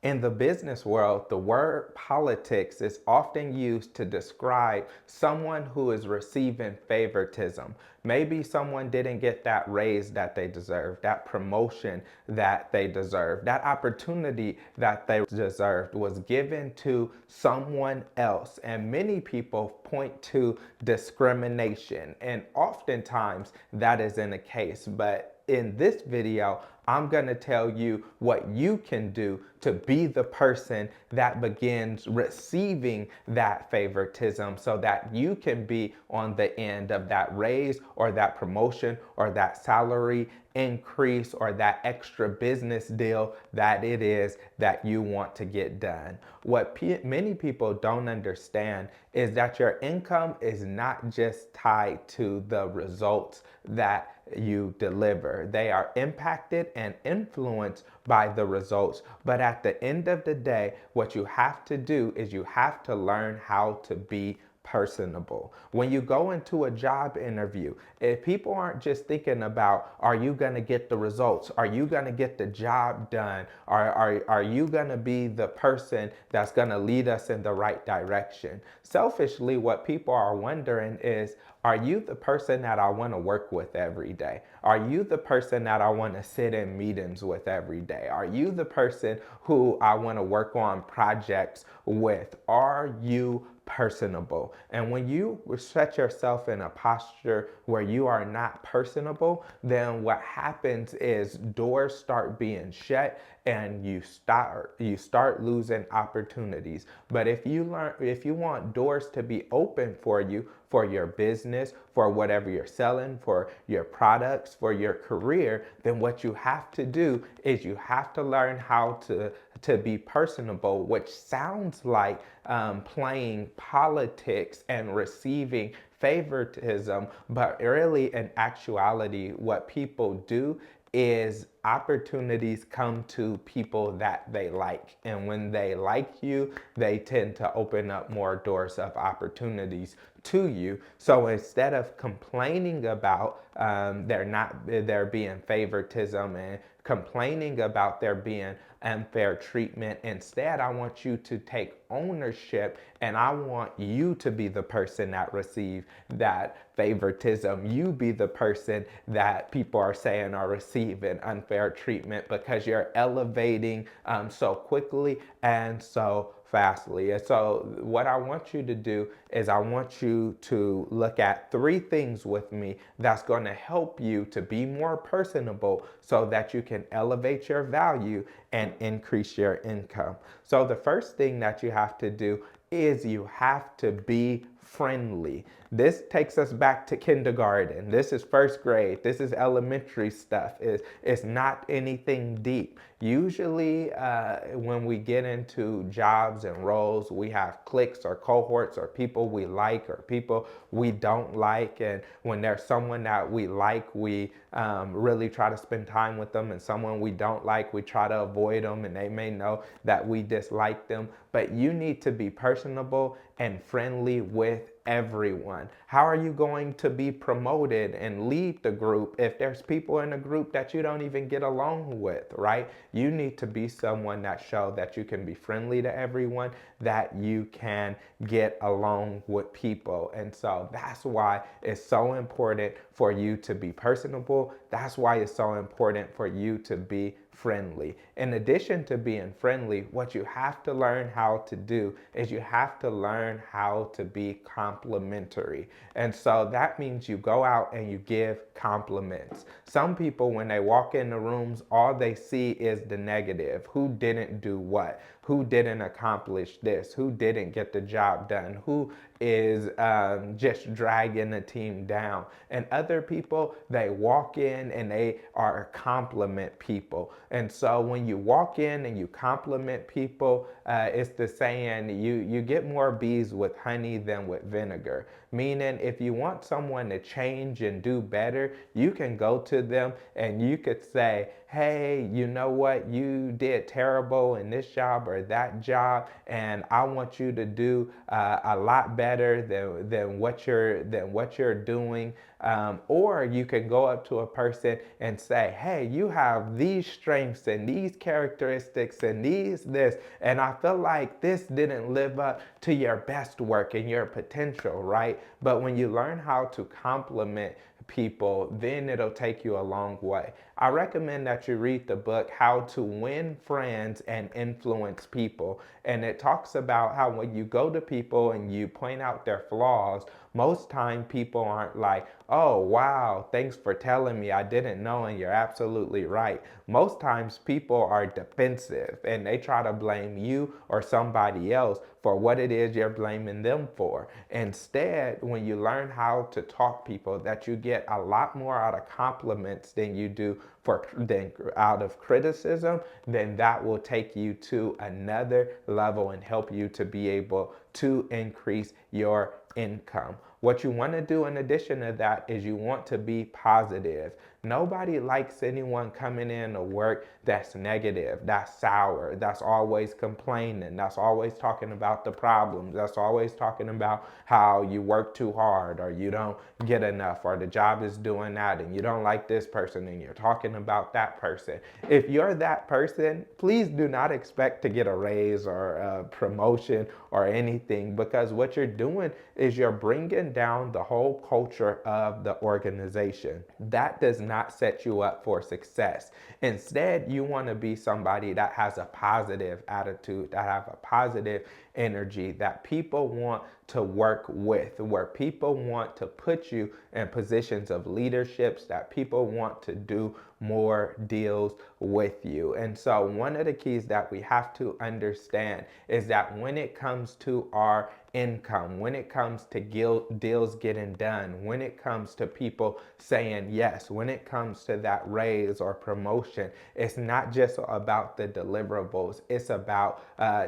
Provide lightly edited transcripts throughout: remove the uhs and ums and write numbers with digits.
In the business world, the word politics is often used to describe someone who is receiving favoritism. Maybe someone didn't get that raise that they deserved, that promotion that they deserved, that opportunity that they deserved was given to someone else. And many people point to discrimination, and oftentimes that isn't the case. But in this video, I'm going to tell you what you can do to be the person that begins receiving that favoritism so that you can be on the end of that raise or that promotion or that salary increase or that extra business deal that it is that you want to get done. What many people don't understand is that your income is not just tied to the results that you deliver. They are impacted and influenced by the results. But at the end of the day, what you have to do is you have to learn how to be personable. When you go into a job interview, if people aren't just thinking about, are you going to get the results? Are you going to get the job done? Are you going to be the person that's going to lead us in the right direction? Selfishly, what people are wondering is, are you the person that I want to work with every day? Are you the person that I want to sit in meetings with every day? Are you the person who I want to work on projects with? Are you personable? And when you set yourself in a posture where you are not personable, then what happens is doors start being shut and you start losing opportunities. But if you want doors to be open for you, for your business, for whatever you're selling, for your products, for your career, then what you have to do is you have to learn how to be personable, which sounds like playing politics and receiving favoritism, but really in actuality, what people do is opportunities come to people that they like. And when they like you, they tend to open up more doors of opportunities to you. So instead of complaining about there being favoritism and complaining about there being unfair treatment, instead I want you to take ownership and I want you to be the person that receives that favoritism. You be the person that people are saying are receiving unfair treatment because you're elevating so quickly and so fastly. And so what I want you to do is I want you to look at 3 things with me that's going to help you to be more personable so that you can elevate your value and increase your income. So the first thing that you have to do is you have to be friendly. This takes us back to kindergarten. This is first grade. This is elementary stuff. It's not anything deep. Usually when we get into jobs and roles, we have cliques or cohorts or people we like or people we don't like. And when there's someone that we like, we really try to spend time with them, and someone we don't like, we try to avoid them, and they may know that we dislike them. But you need to be personable and friendly with everyone. How are you going to be promoted and lead the group if there's people in the group that you don't even get along with, right? You need to be someone that shows that you can be friendly to everyone, that you can get along with people. And so that's why it's so important for you to be personable. That's why it's so important for you to be friendly. In addition to being friendly, what you have to learn how to do is you have to learn how to be complimentary. And so that means you go out and you give compliments. Some people, when they walk in the rooms, all they see is the negative. Who didn't do what? Who didn't accomplish this? Who didn't get the job done? Who is just dragging the team down? And other people, they walk in and they are compliment people. And so when you walk in and you compliment people, it's the saying, you get more bees with honey than with vinegar. Meaning, if you want someone to change and do better, you can go to them and you could say, hey, you know what, you did terrible in this job or that job, and I want you to do a lot better than what you're doing. Or you can go up to a person and say, hey, you have these strengths and these characteristics and this, and I feel like this didn't live up to your best work and your potential, right? But when you learn how to compliment people, then it'll take you a long way. I recommend that you read the book How to Win Friends and Influence People. And it talks about how when you go to people and you point out their flaws, most time people aren't like, oh, wow, thanks for telling me, I didn't know, and you're absolutely right. Most times people are defensive and they try to blame you or somebody else for what it is you're blaming them for. Instead, when you learn how to talk people, that you get a lot more out of compliments than you do out of criticism, then that will take you to another level and help you to be able to increase your income. What you want to do in addition to that is you want to be positive. Nobody likes anyone coming in to work that's negative, that's sour, that's always complaining, that's always talking about the problems, that's always talking about how you work too hard or you don't get enough or the job is doing that and you don't like this person and you're talking about that person. If you're that person, please do not expect to get a raise or a promotion or anything, because what you're doing is you're bringing down the whole culture of the organization. That does not set you up for success. Instead, you want to be somebody that has a positive attitude, that have a positive energy, that people want to work with, where people want to put you in positions of leaderships, that people want to do more deals with you. And so one of the keys that we have to understand is that when it comes to our income, when it comes to deals getting done, when it comes to people saying yes, when it comes to that raise or promotion, it's not just about the deliverables. It's about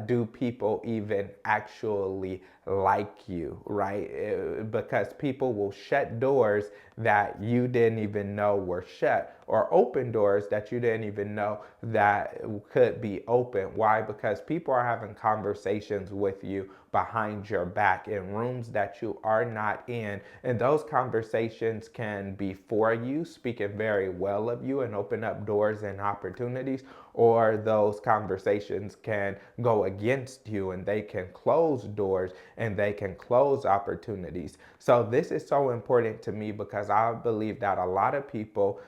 do people even actually like you, right? Because people will shut doors that you didn't even know were shut, or open doors that you didn't even know that could be open. Why? Because people are having conversations with you behind your back in rooms that you are not in. And those conversations can be for you, speaking very well of you and open up doors and opportunities, or those conversations can go against you and they can close doors and they can close opportunities. So this is so important to me because I believe that a lot of people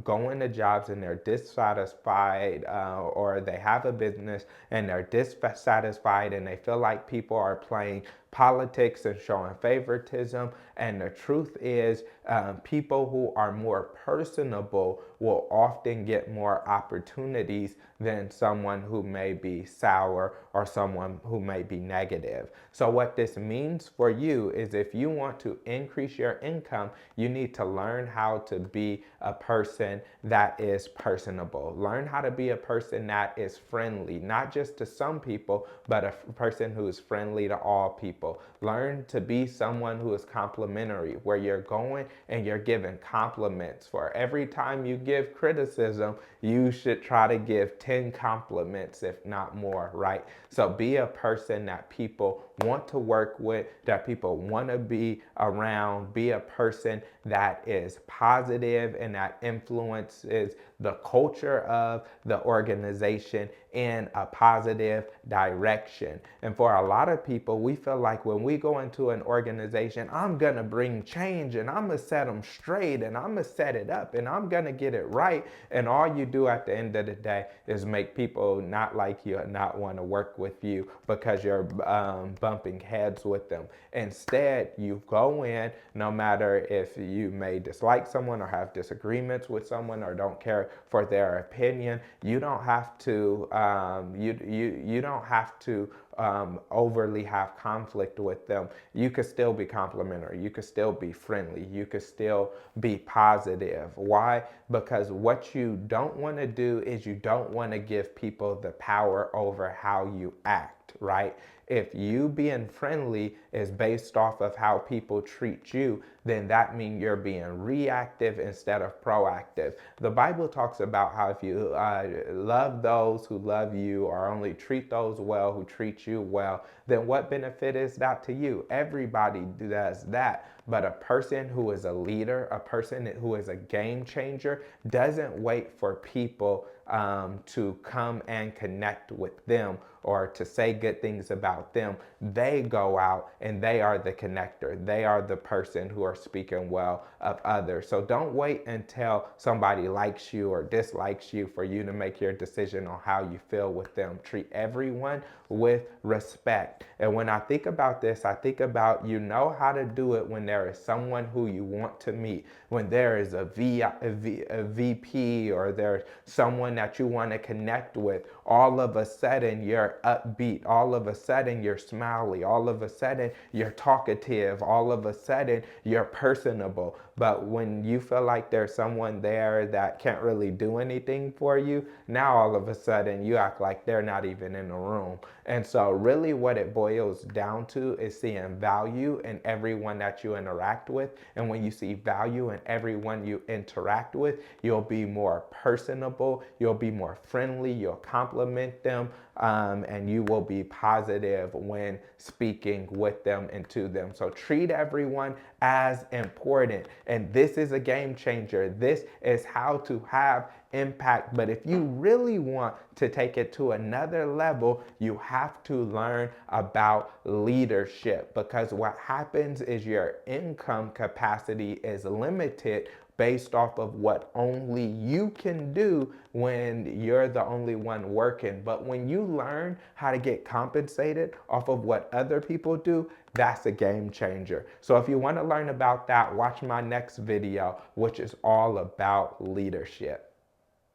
go into jobs and they're dissatisfied, or they have a business and they're dissatisfied and they feel like people are playing politics and showing favoritism. And the truth is, people who are more personable will often get more opportunities than someone who may be sour or someone who may be negative. So what this means for you is if you want to increase your income, you need to learn how to be a person that is personable. Learn how to be a person that is friendly, not just to some people, but a person who is friendly to all people. Learn to be someone who is complimentary, where you're going and you're giving compliments. For every time you give criticism, you should try to give 10 compliments, if not more, right? So be a person that people want to work with, that people want to be around. Be a person that is positive and that influences the culture of the organization in a positive direction. And for a lot of people, we feel like when we go into an organization, I'm going to bring change and I'm going to set them straight and I'm going to set it up and I'm going to get it right. And all you do at the end of the day is make people not like you and not want to work with you because you're bumping heads with them. Instead, you go in, no matter if you may dislike someone or have disagreements with someone or don't care for their opinion, you don't have to you don't have to overly have conflict with them. You could still be complimentary. You could still be friendly. You could still be positive. Why? Because what you don't want to do is you don't want to give people the power over how you act. react, right? If you being friendly is based off of how people treat you, then that means you're being reactive instead of proactive. The Bible talks about how if you love those who love you or only treat those well who treat you well, then what benefit is that to you? Everybody does that. But a person who is a leader, a person who is a game changer, doesn't wait for people to come and connect with them or to say good things about them. They go out and they are the connector. They are the person who are speaking well of others. So don't wait until somebody likes you or dislikes you for you to make your decision on how you feel with them. Treat everyone with respect. And when I think about this, I think about you know how to do it when there is someone who you want to meet, when there is a VP or there's someone that you want to connect with. All of a sudden you're upbeat, all of a sudden you're smiley, all of a sudden you're talkative, all of a sudden you're personable. But when you feel like there's someone there that can't really do anything for you, now all of a sudden you act like they're not even in the room. And so really what it boils down to is seeing value in everyone that you interact with. And when you see value in everyone you interact with, you'll be more personable, you'll be more friendly, you'll compliment them, and you will be positive when speaking with them and to them. So treat everyone as important. And this is a game changer. This is how to have impact. But if you really want to take it to another level, you have to learn about leadership, because what happens is your income capacity is limited based off of what only you can do when you're the only one working. But when you learn how to get compensated off of what other people do, that's a game changer. So if you want to learn about that, watch my next video, which is all about leadership.